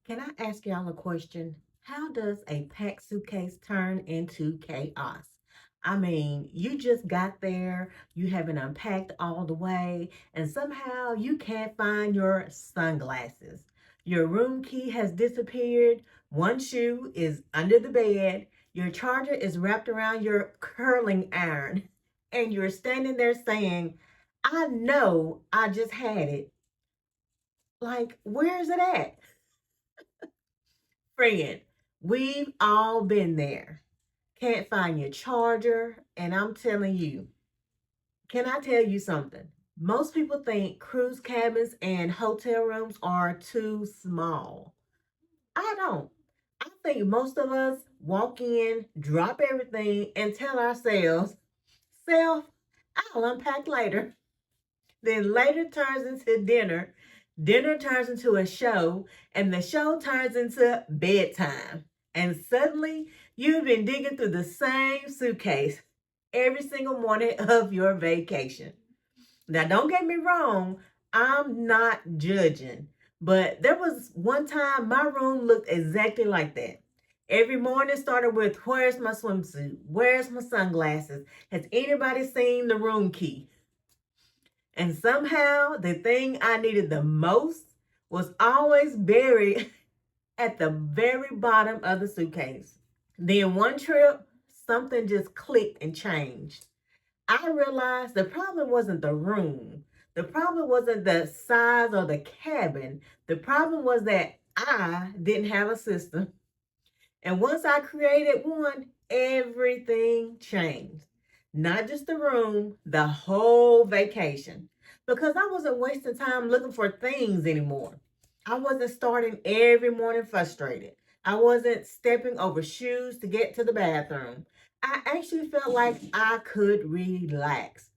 Can I ask y'all a question? How does a packed suitcase turn into chaos? I mean, you just got there, you haven't unpacked all the way, and somehow you can't find your sunglasses. Your room key has disappeared, one shoe is under the bed, your charger is wrapped around your curling iron, and you're standing there saying, I know I just had it. Like, where is it at? Friend, we've all been there. Can't find your charger, and I'm telling you, can I tell you something? Most people think cruise cabins and hotel rooms are too small. I don't. I think most of us walk in, drop everything, and tell ourselves, self, I'll unpack later. Then later turns into dinner. Dinner turns into a show, and the show turns into bedtime. And suddenly, you've been digging through the same suitcase every single morning of your vacation. Now, don't get me wrong, I'm not judging, but there was one time my room looked exactly like that. Every morning started with, where's my swimsuit? Where's my sunglasses? Has anybody seen the room key? And somehow the thing I needed the most was always buried at the very bottom of the suitcase. Then one trip, something just clicked and changed. I realized the problem wasn't the room. The problem wasn't the size or the cabin. The problem was that I didn't have a system. And once I created one, everything changed. Not just the room, the whole vacation. Because I wasn't wasting time looking for things anymore. I wasn't starting every morning frustrated. I wasn't stepping over shoes to get to the bathroom. I actually felt like I could relax.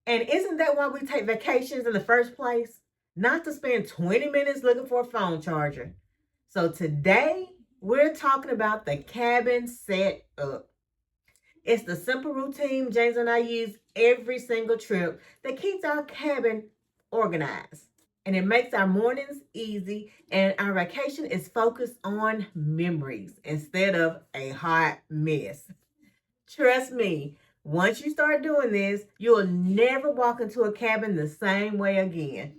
And isn't that why we take vacations in the first place? Not to spend 20 minutes looking for a phone charger. So today, we're talking about the cabin set up. It's the simple routine James and I use every single trip that keeps our cabin organized. And it makes our mornings easy, and our vacation is focused on memories instead of a hot mess. Trust me, once you start doing this, you'll never walk into a cabin the same way again.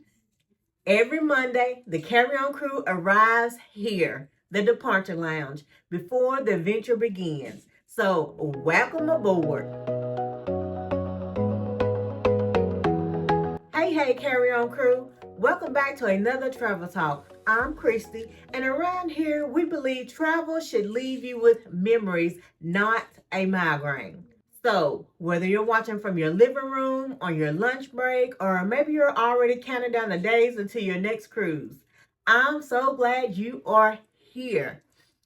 Every Monday, the Carry On crew arrives here, the departure lounge, before the adventure begins. So, welcome aboard. Hey, Carry On crew. Welcome back to another Travel Talk. I'm Christy, and around here, we believe travel should leave you with memories, not a migraine. So, whether you're watching from your living room, on your lunch break, or maybe you're already counting down the days until your next cruise, I'm so glad you are here.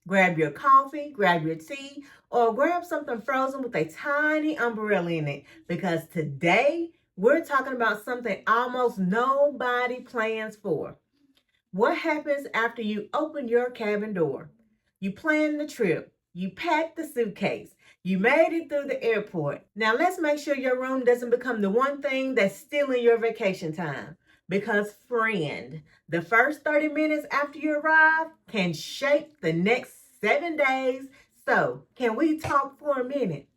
Grab your coffee, grab your tea, or grab something frozen with a tiny umbrella in it, because today we're talking about something almost nobody plans for. What happens after you open your cabin door? You plan the trip. You pack the suitcase. You made it through the airport. Now let's make sure your room doesn't become the one thing that's stealing your vacation time. Because, friend, the first 30 minutes after you arrive can shape the next 7 days. So, can we talk for a minute?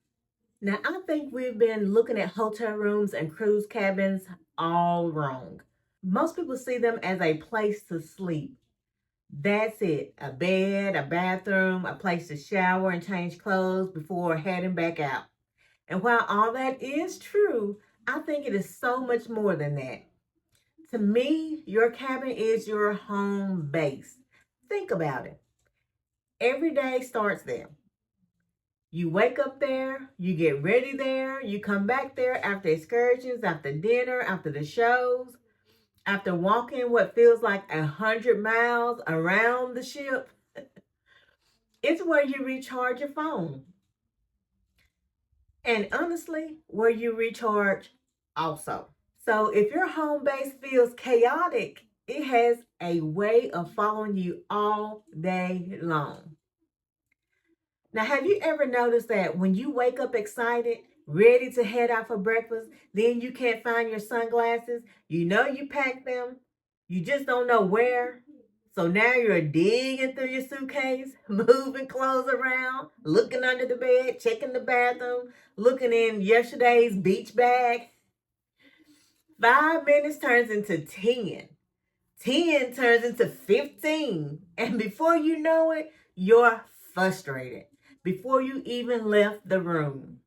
Now, I think we've been looking at hotel rooms and cruise cabins all wrong. Most people see them as a place to sleep. That's it. A bed, a bathroom, a place to shower and change clothes before heading back out. And while all that is true, I think it is so much more than that. To me, your cabin is your home base. Think about it. Every day starts there. You wake up there, you get ready there, you come back there after excursions, after dinner, after the shows, after walking what feels like 100 miles around the ship. It's where you recharge your phone. And honestly, where you recharge also. So if your home base feels chaotic, it has a way of following you all day long. Now, have you ever noticed that when you wake up excited, ready to head out for breakfast, then you can't find your sunglasses? You know you packed them, you just don't know where. So now you're digging through your suitcase, moving clothes around, looking under the bed, checking the bathroom, looking in yesterday's beach bag. 5 minutes turns into 10. 10 turns into 15. And before you know it, you're frustrated before you even left the room.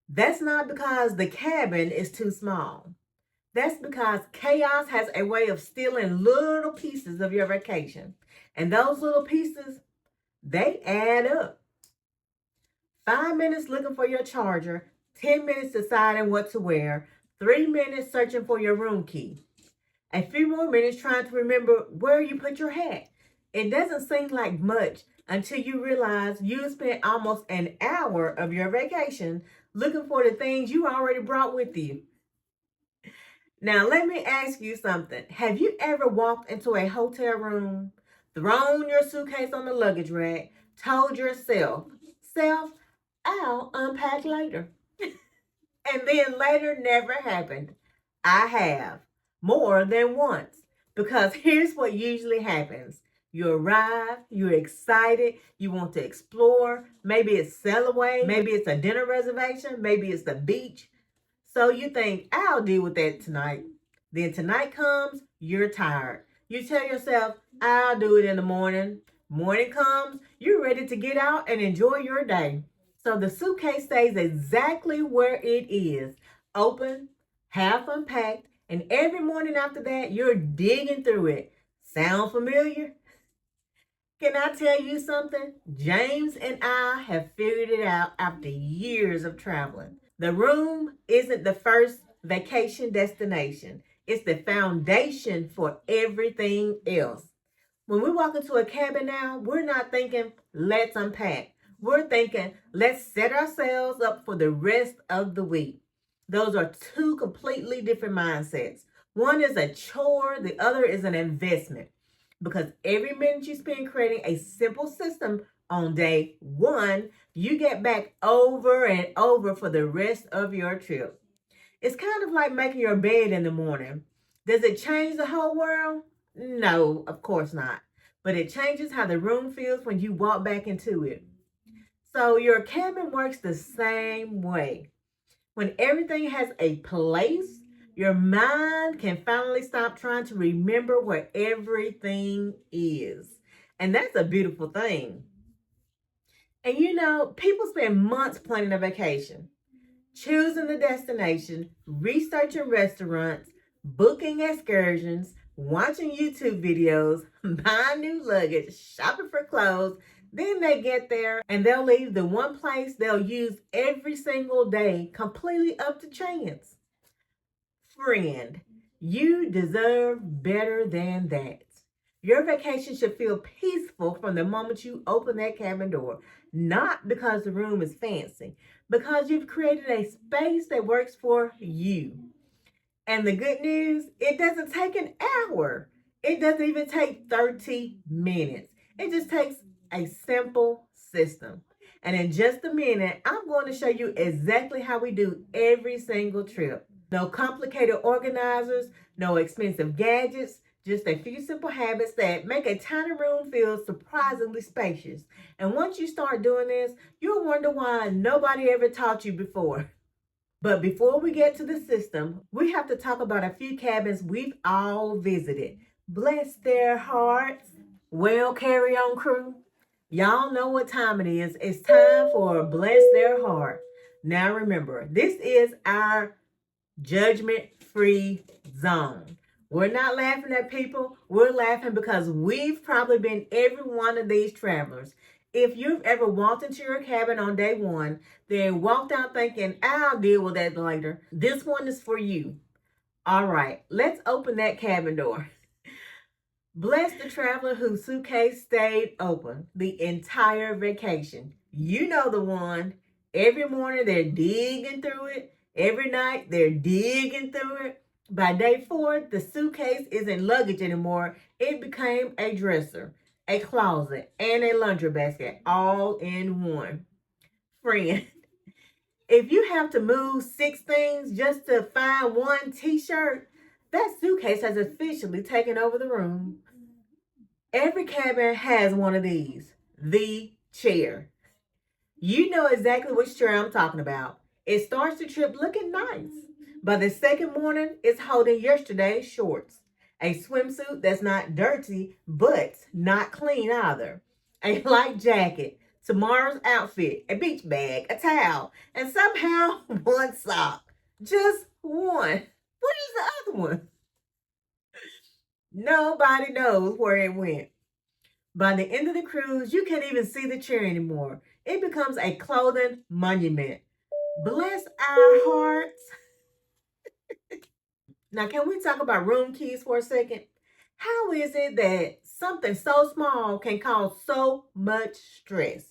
That's not because the cabin is too small. That's because chaos has a way of stealing little pieces of your vacation. And those little pieces, they add up. 5 minutes looking for your charger, 10 minutes deciding what to wear, 3 minutes searching for your room key, a few more minutes trying to remember where you put your hat. It doesn't seem like much until you realize you spent almost an hour of your vacation looking for the things you already brought with you. Now, let me ask you something. Have you ever walked into a hotel room, thrown your suitcase on the luggage rack, told yourself, self, I'll unpack later? And then later never happened? I have, more than once. Because here's what usually happens. You arrive, you're excited, you want to explore. Maybe it's sail away, maybe it's a dinner reservation, maybe it's the beach. So you think, I'll deal with that tonight. Then tonight comes, you're tired. You tell yourself, I'll do it in the morning. Morning comes, you're ready to get out and enjoy your day. So the suitcase stays exactly where it is, open, half unpacked, and every morning after that, you're digging through it. Sound familiar? Can I tell you something? James and I have figured it out after years of traveling. The room isn't the first vacation destination. It's the foundation for everything else. When we walk into a cabin now, we're not thinking, let's unpack. We're thinking, let's set ourselves up for the rest of the week. Those are two completely different mindsets. One is a chore, the other is an investment. Because every minute you spend creating a simple system on day one, you get back over and over for the rest of your trip. It's kind of like making your bed in the morning. Does it change the whole world? No, of course not. But it changes how the room feels when you walk back into it. So your cabin works the same way. When everything has a place, your mind can finally stop trying to remember where everything is. And that's a beautiful thing. And you know, people spend months planning a vacation, choosing the destination, researching restaurants, booking excursions, watching YouTube videos, buying new luggage, shopping for clothes. Then they get there and they'll leave the one place they'll use every single day completely up to chance. Friend, you deserve better than that. Your vacation should feel peaceful from the moment you open that cabin door. Not because the room is fancy, because you've created a space that works for you. And the good news, it doesn't take an hour. It doesn't even take 30 minutes. It just takes a simple system. And in just a minute, I'm going to show you exactly how we do every single trip. No complicated organizers, no expensive gadgets, just a few simple habits that make a tiny room feel surprisingly spacious. And once you start doing this, you'll wonder why nobody ever taught you before. But before we get to the system, we have to talk about a few cabins we've all visited. Bless their hearts. Well, carry on, crew. Y'all know what time it is. It's time for Bless Their Heart. Now remember, this is our judgment-free zone. We're not laughing at people. We're laughing because we've probably been every one of these travelers. If you've ever walked into your cabin on day one, then walked out thinking, I'll deal with that later, this one is for you. All right, let's open that cabin door. Bless the traveler whose suitcase stayed open the entire vacation. You know the one. Every morning they're digging through it. Every night they're digging through it. By day 4, the suitcase isn't luggage anymore. It became a dresser, a closet, and a laundry basket all in one. Friend, if you have to move 6 things just to find one t-shirt, that suitcase has officially taken over the room. Every cabin has one of these, the chair. You know exactly which chair I'm talking about. It starts the trip looking nice. By the second morning, it's holding yesterday's shorts, a swimsuit that's not dirty, but not clean either, a light jacket, tomorrow's outfit, a beach bag, a towel, and somehow one sock. Just one. Where's the other one? Nobody knows where it went. By the end of the cruise, you can't even see the chair anymore. It becomes a clothing monument. Bless our hearts. Now, can we talk about room keys for a second? How is it that something so small can cause so much stress?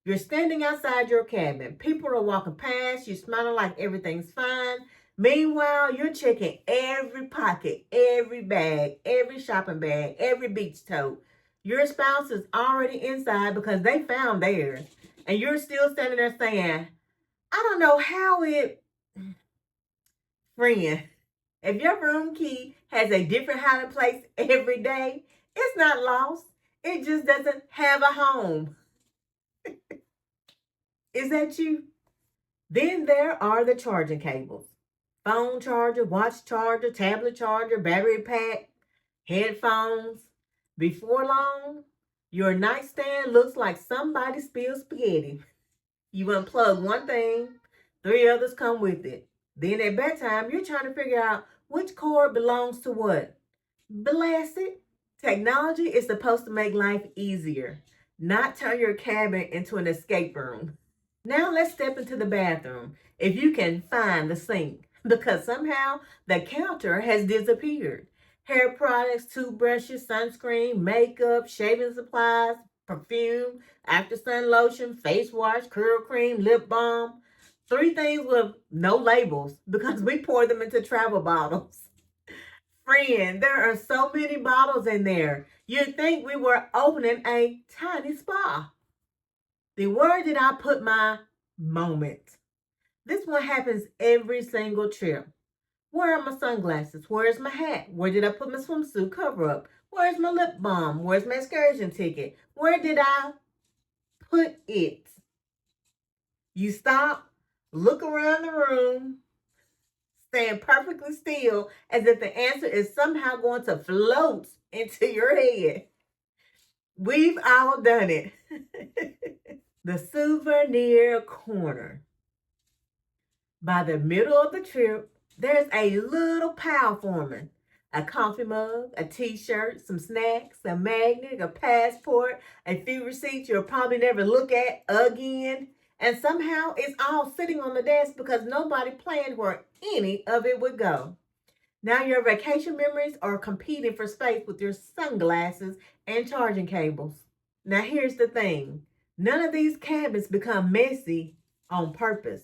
You're standing outside your cabin. People are walking past you, smiling like everything's fine. Meanwhile, you're checking every pocket, every bag, every shopping bag, every beach tote. Your spouse is already inside because they found theirs. And you're still standing there saying, I don't know how it. Friend, if your room key has a different hiding place every day, it's not lost. It just doesn't have a home. Is that you? Then there are the charging cables. Phone charger, watch charger, tablet charger, battery pack, headphones. Before long, your nightstand looks like somebody spilled spaghetti. You unplug one thing, three others come with it. Then at bedtime, you're trying to figure out which cord belongs to what. Bless it. Technology is supposed to make life easier, not turn your cabin into an escape room. Now let's step into the bathroom, if you can find the sink, because somehow the counter has disappeared. Hair products, toothbrushes, sunscreen, makeup, shaving supplies, perfume, after sun lotion, face wash, curl cream, lip balm. Three things with no labels because we pour them into travel bottles. Friend, there are so many bottles in there. You'd think we were opening a tiny spa. Then where did I put my moment? This one happens every single trip. Where are my sunglasses? Where's my hat? Where did I put my swimsuit cover up? Where's my lip balm? Where's my excursion ticket? Where did I put it? You stop, look around the room, stand perfectly still as if the answer is somehow going to float into your head. We've all done it. The souvenir corner. By the middle of the trip, there's a little pile forming. A coffee mug, a t-shirt, some snacks, a magnet, a passport, a few receipts you'll probably never look at again. And somehow it's all sitting on the desk because nobody planned where any of it would go. Now your vacation memories are competing for space with your sunglasses and charging cables. Now here's the thing. None of these cabins become messy on purpose.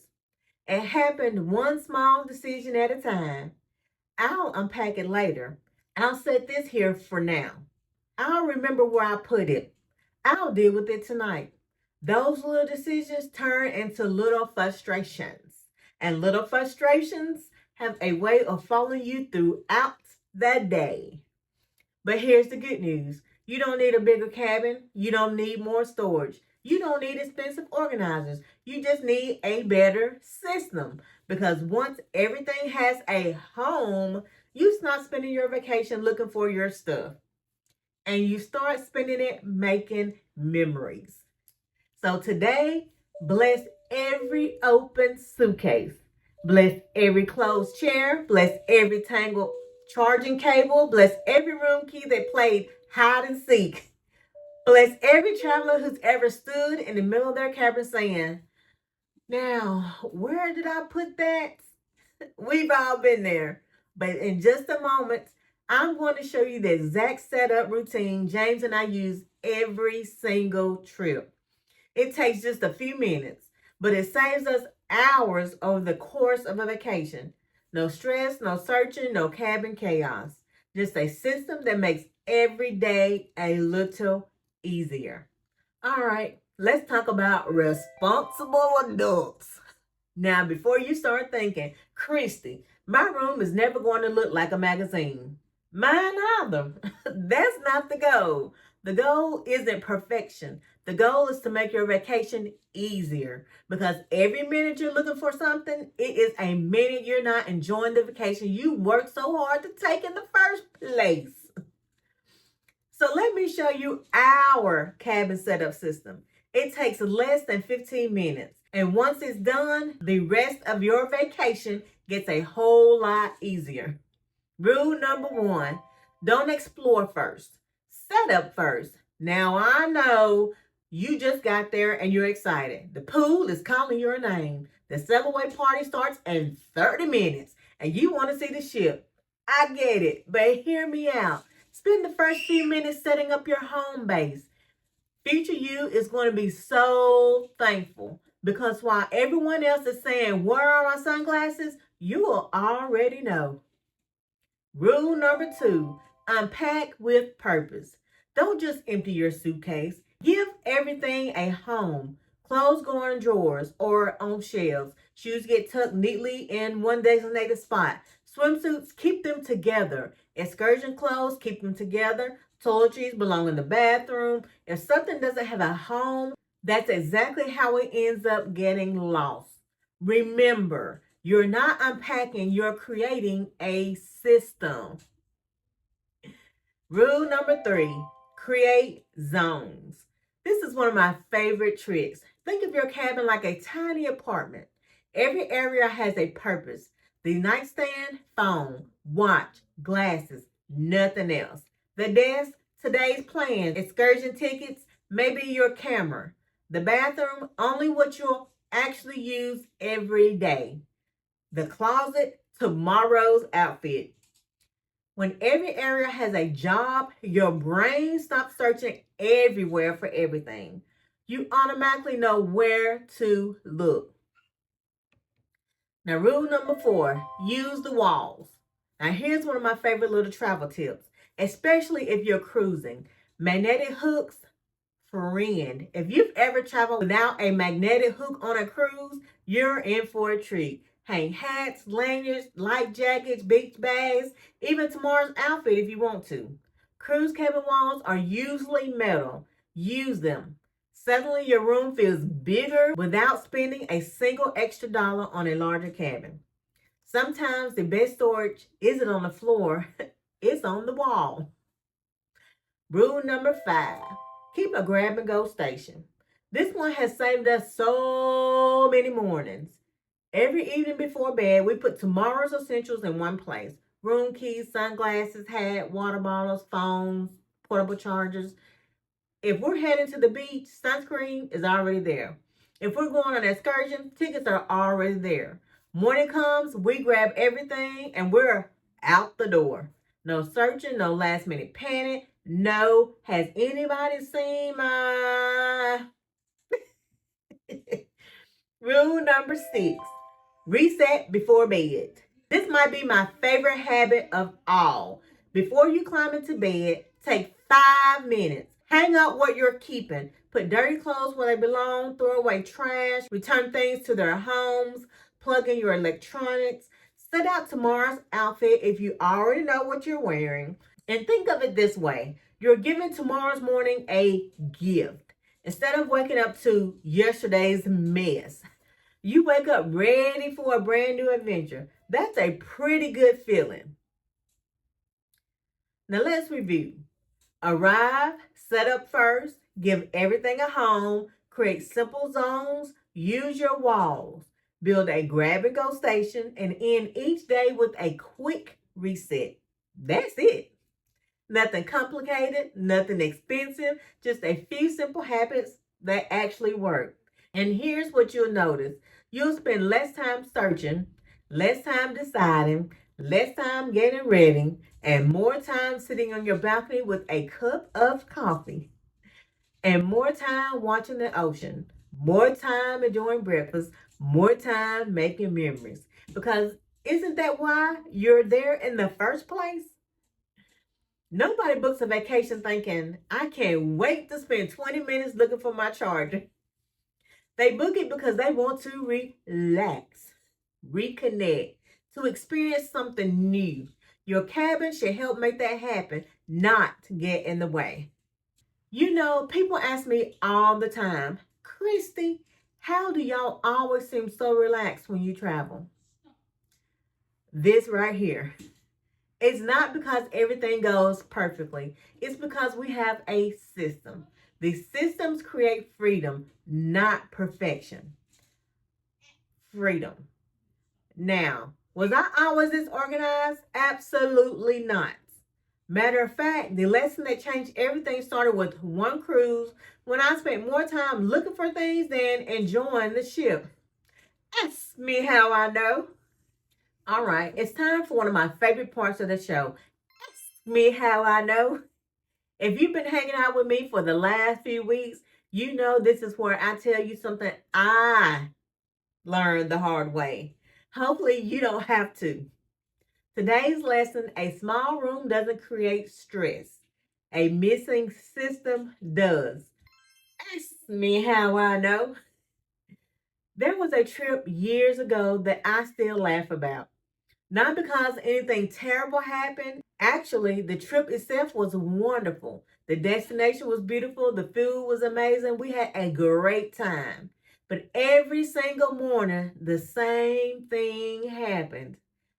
It happened one small decision at a time. I'll unpack it later. I'll set this here for now. I'll remember where I put it. I'll deal with it tonight. Those little decisions turn into little frustrations. And little frustrations have a way of following you throughout the day. But here's the good news. You don't need a bigger cabin. You don't need more storage. You don't need expensive organizers. You just need a better system. Because once everything has a home, you stop spending your vacation looking for your stuff. And you start spending it making memories. So today, bless every open suitcase. Bless every closed chair. Bless every tangled charging cable. Bless every room key that played hide and seek. Bless every traveler who's ever stood in the middle of their cabin saying, now, where did I put that? We've all been there. But in just a moment, I'm going to show you the exact setup routine James and I use every single trip. It takes just a few minutes, but it saves us hours over the course of a vacation. No stress, no searching, no cabin chaos. Just a system that makes every day a little easier. All right, let's talk about responsible adults. Now, before you start thinking, Christy, my room is never going to look like a magazine. Mine either. That's not the goal. The goal isn't perfection. The goal is to make your vacation easier because every minute you're looking for something, it is a minute you're not enjoying the vacation you worked so hard to take in the first place. So let me show you our cabin setup system. It takes less than 15 minutes. And once it's done, the rest of your vacation gets a whole lot easier. Rule number one, don't explore first. Set up first. Now I know you just got there and you're excited. The pool is calling your name. The seven-way party starts in 30 minutes and you want to see the ship. I get it, but hear me out. Spend the first few minutes setting up your home base. Future you is going to be so thankful because while everyone else is saying, "Where are my sunglasses?" you will already know. Rule number two, unpack with purpose. Don't just empty your suitcase. Give everything a home. Clothes go in drawers or on shelves. Shoes get tucked neatly in one designated spot. Swimsuits, keep them together. Excursion clothes, keep them together. Toiletries belong in the bathroom. If something doesn't have a home, that's exactly how it ends up getting lost. Remember, you're not unpacking, you're creating a system. Rule number three, create zones. This is one of my favorite tricks. Think of your cabin like a tiny apartment. Every area has a purpose. The nightstand, phone, watch, glasses, nothing else. The desk, today's plan, excursion tickets, maybe your camera. The bathroom, only what you'll actually use every day. The closet, tomorrow's outfit. When every area has a job, your brain stops searching everywhere for everything. You automatically know where to look. Now, rule number four, use the walls. Now, here's one of my favorite little travel tips, especially if you're cruising. Magnetic hooks, friend. If you've ever traveled without a magnetic hook on a cruise, you're in for a treat. Hang hats, lanyards, light jackets, beach bags, even tomorrow's outfit if you want to. Cruise cabin walls are usually metal. Use them. Suddenly your room feels bigger without spending a single extra dollar on a larger cabin. Sometimes the best storage isn't on the floor, it's on the wall. Rule number five, keep a grab and go station. This one has saved us so many mornings. Every evening before bed, we put tomorrow's essentials in one place. Room keys, sunglasses, hat, water bottles, phones, portable chargers. If we're heading to the beach, sunscreen is already there. If we're going on an excursion, tickets are already there. Morning comes, we grab everything and we're out the door. No searching, no last minute panic. No, has anybody seen my... Rule number six, reset before bed. This might be my favorite habit of all. Before you climb into bed, take 5 minutes. Hang up what you're keeping. Put dirty clothes where they belong. Throw away trash. Return things to their homes. Plug in your electronics. Set out tomorrow's outfit if you already know what you're wearing. And think of it this way. You're giving tomorrow's morning a gift. Instead of waking up to yesterday's mess, you wake up ready for a brand new adventure. That's a pretty good feeling. Now let's review. Arrive, set up first, give everything a home, create simple zones, use your walls, build a grab and go station, and end each day with a quick reset. That's it. Nothing complicated, nothing expensive, just a few simple habits that actually work. And here's what you'll notice. You'll spend less time searching, less time deciding, less time getting ready, and more time sitting on your balcony with a cup of coffee. And more time watching the ocean, more time enjoying breakfast, more time making memories. Because isn't that why you're there in the first place? Nobody books a vacation thinking, I can't wait to spend 20 minutes looking for my charger. They book it because they want to relax, reconnect, to experience something new. Your cabin should help make that happen, not get in the way. You know, people ask me all the time, Christy, how do y'all always seem so relaxed when you travel? This right here. It's not because everything goes perfectly. It's because we have a system. The systems create freedom, not perfection. Freedom. Now, was I always this organized? Absolutely not. Matter of fact, the lesson that changed everything started with one cruise when I spent more time looking for things than enjoying the ship. Ask me how I know. All right, it's time for one of my favorite parts of the show. Ask me how I know. If you've been hanging out with me for the last few weeks, you know this is where I tell you something I learned the hard way. Hopefully, you don't have to. Today's lesson, a small room doesn't create stress. A missing system does. Ask me how I know. There was a trip years ago that I still laugh about. Not because anything terrible happened. Actually, the trip itself was wonderful. The destination was beautiful. The food was amazing. We had a great time. But every single morning, the same thing happened.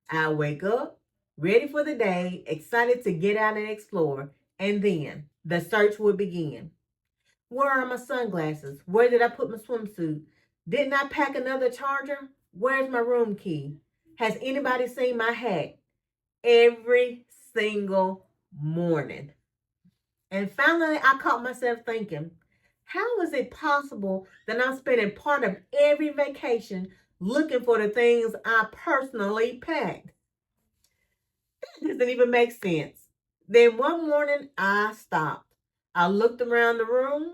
I wake up, ready for the day, excited to get out and explore. And then the search would begin. Where are my sunglasses? Where did I put my swimsuit? Didn't I pack another charger? Where's my room key? Has anybody seen my hat? Every single morning. And finally, I caught myself thinking, how is it possible that I'm spending part of every vacation looking for the things I personally packed? That doesn't even make sense. Then one morning, I stopped. I looked around the room.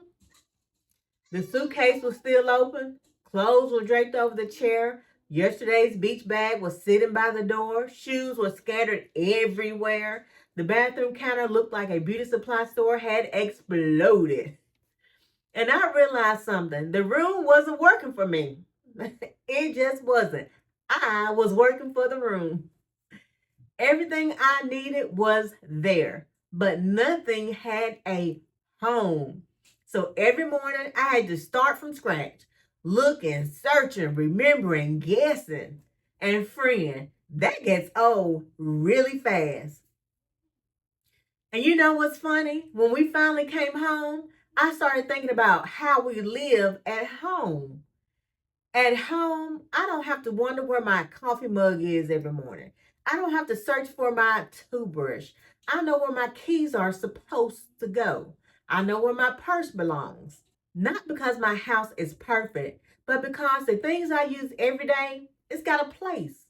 The suitcase was still open. Clothes were draped over the chair. Yesterday's beach bag was sitting by the door. Shoes were scattered everywhere. The bathroom counter looked like a beauty supply store had exploded. And I realized something. The room wasn't working for me. It just wasn't. I was working for the room. Everything I needed was there, but nothing had a home. So every morning I had to start from scratch, looking, searching, remembering, guessing. And friend, that gets old really fast. And you know what's funny? When we finally came home, I started thinking about how we live at home. At home, I don't have to wonder where my coffee mug is every morning. I don't have to search for my toothbrush. I know where my keys are supposed to go. I know where my purse belongs. Not because my house is perfect, but because the things I use every day, it's got a place.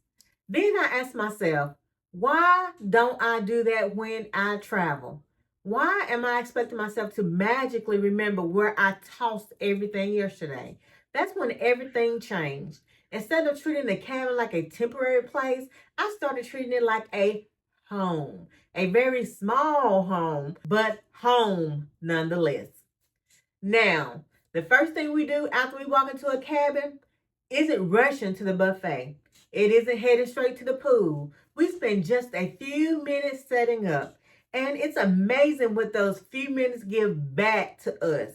Then I ask myself, why don't I do that when I travel? Why am I expecting myself to magically remember where I tossed everything yesterday? That's when everything changed. Instead of treating the cabin like a temporary place, I started treating it like a home. A very small home, but home nonetheless. Now, the first thing we do after we walk into a cabin isn't rushing to the buffet. It isn't heading straight to the pool. We spend just a few minutes setting up. And it's amazing what those few minutes give back to us.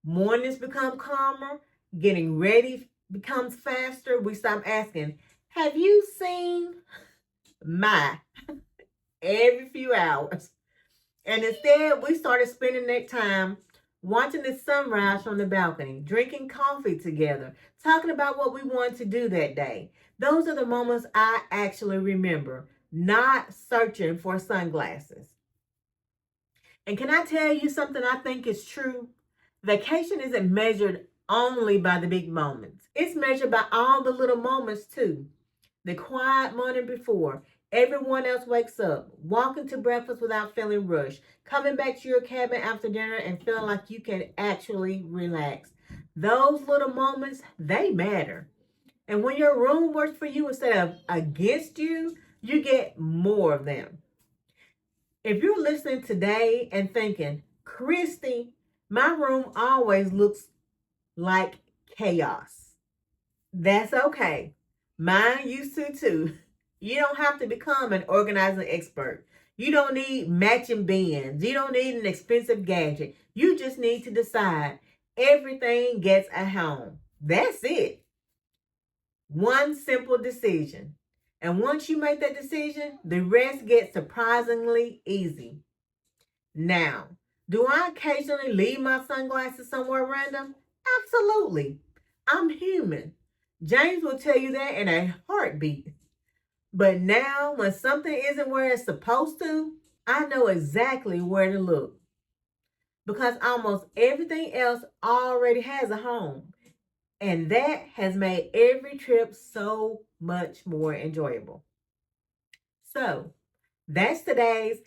Mornings become calmer. Getting ready becomes faster. We stop asking, have you seen my every few hours? And instead, we started spending that time watching the sunrise from the balcony, drinking coffee together, talking about what we wanted to do that day. Those are the moments I actually remember, not searching for sunglasses. And can I tell you something I think is true? Vacation isn't measured only by the big moments. It's measured by all the little moments too. The quiet morning before everyone else wakes up, walking to breakfast without feeling rushed, coming back to your cabin after dinner and feeling like you can actually relax. Those little moments, they matter. And when your room works for you instead of against you, you get more of them. If you're listening today and thinking, Christy, my room always looks like chaos. That's okay. Mine used to too. You don't have to become an organizing expert. You don't need matching bins. You don't need an expensive gadget. You just need to decide everything gets a home. That's it. One simple decision. And once you make that decision, the rest gets surprisingly easy. Now, do I occasionally leave my sunglasses somewhere random? Absolutely. I'm human. James will tell you that in a heartbeat. But now, when something isn't where it's supposed to, I know exactly where to look because almost everything else already has a home. And that has made every trip so much more enjoyable. So, that's today's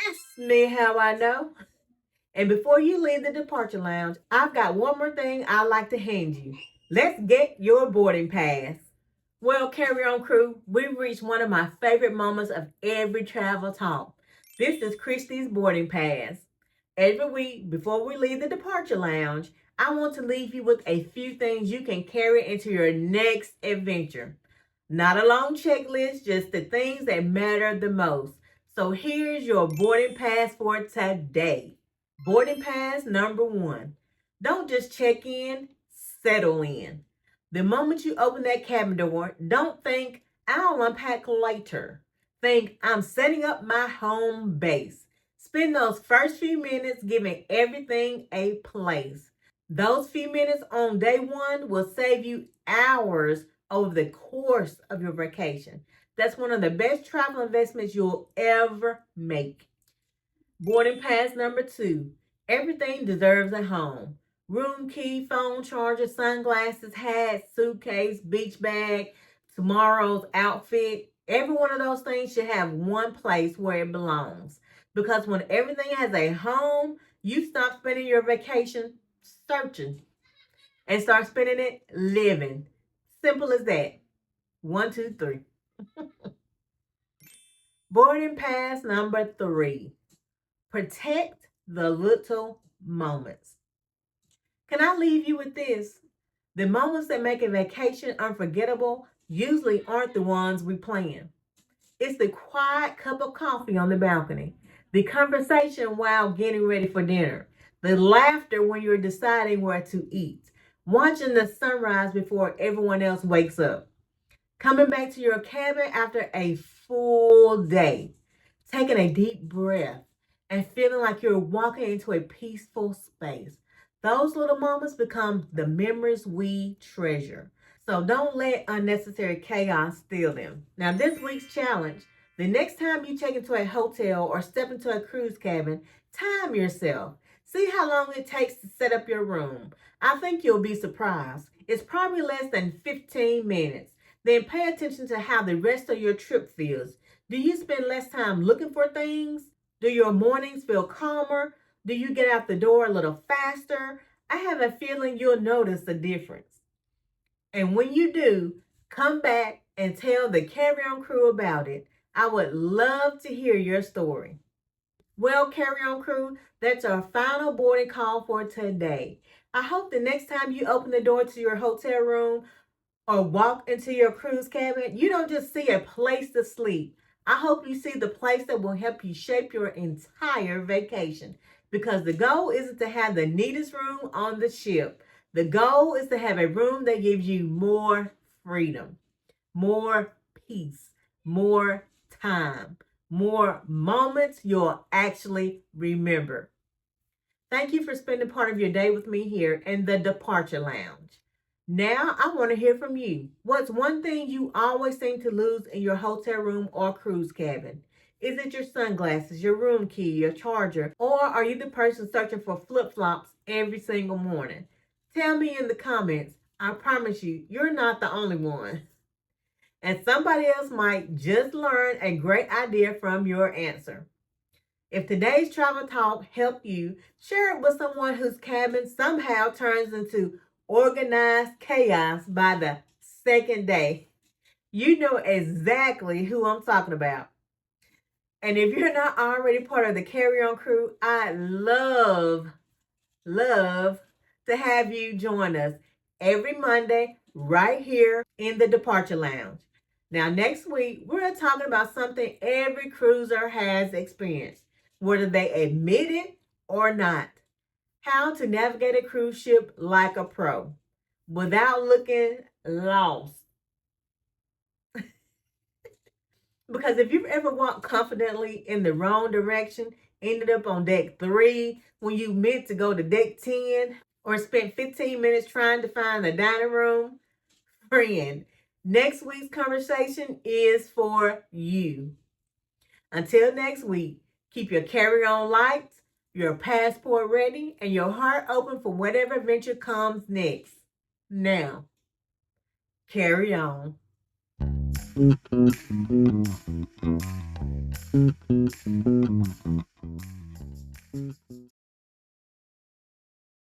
Ask Me How I Know. And before you leave the departure lounge, I've got one more thing I'd like to hand you. Let's get your boarding pass. Well, Carry On Crew, we've reached one of my favorite moments of every travel talk. This is Christy's boarding pass. Every week, before we leave the departure lounge, I want to leave you with a few things you can carry into your next adventure. Not a long checklist, just the things that matter the most. So here's your boarding pass for today. Boarding pass number one. Don't just check in, settle in. The moment you open that cabin door, don't think, I'll unpack later. Think, I'm setting up my home base. Spend those first few minutes giving everything a place. Those few minutes on day one will save you hours over the course of your vacation. That's one of the best travel investments you'll ever make. Boarding pass number two. Everything deserves a home. Room key, phone charger, sunglasses, hat, suitcase, beach bag, tomorrow's outfit. Every one of those things should have one place where it belongs. Because when everything has a home, you stop spending your vacation searching and start spending it living. Simple as that. One, two, three. Boarding pass number three. Protect the little moments. Can I leave you with this? The moments that make a vacation unforgettable usually aren't the ones we plan. It's the quiet cup of coffee on the balcony, the conversation while getting ready for dinner, the laughter when you're deciding where to eat, watching the sunrise before everyone else wakes up, coming back to your cabin after a full day, taking a deep breath, and feeling like you're walking into a peaceful space. Those little moments become the memories we treasure. So don't let unnecessary chaos steal them. Now, this week's challenge, the next time you check into a hotel or step into a cruise cabin, time yourself. See how long it takes to set up your room. I think you'll be surprised. It's probably less than 15 minutes. Then pay attention to how the rest of your trip feels. Do you spend less time looking for things? Do your mornings feel calmer? Do you get out the door a little faster? I have a feeling you'll notice the difference. And when you do, come back and tell the Carry On Crew about it. I would love to hear your story. Well, Carry On Crew, that's our final boarding call for today. I hope the next time you open the door to your hotel room or walk into your cruise cabin, you don't just see a place to sleep. I hope you see the place that will help you shape your entire vacation. Because the goal isn't to have the neatest room on the ship. The goal is to have a room that gives you more freedom, more peace, more time, more moments you'll actually remember. Thank you for spending part of your day with me here in the Departure Lounge. Now, I want to hear from you. What's one thing you always seem to lose in your hotel room or cruise cabin? Is it your sunglasses, your room key, your charger, or are you the person searching for flip-flops every single morning? Tell me in the comments. I promise you, you're not the only one. And somebody else might just learn a great idea from your answer. If today's travel talk helped you, share it with someone whose cabin somehow turns into organized chaos by the second day. You know exactly who I'm talking about. And if you're not already part of the Carry On Crew, I'd love to have you join us every Monday right here in the Departure Lounge. Now, next week, we're talking about something every cruiser has experienced, whether they admit it or not. How to navigate a cruise ship like a pro without looking lost. Because if you've ever walked confidently in the wrong direction, ended up on deck 3 when you meant to go to deck 10, or spent 15 minutes trying to find the dining room, friend, next week's conversation is for you. Until next week, keep your carry-on light, your passport ready, and your heart open for whatever adventure comes next. Now, carry on.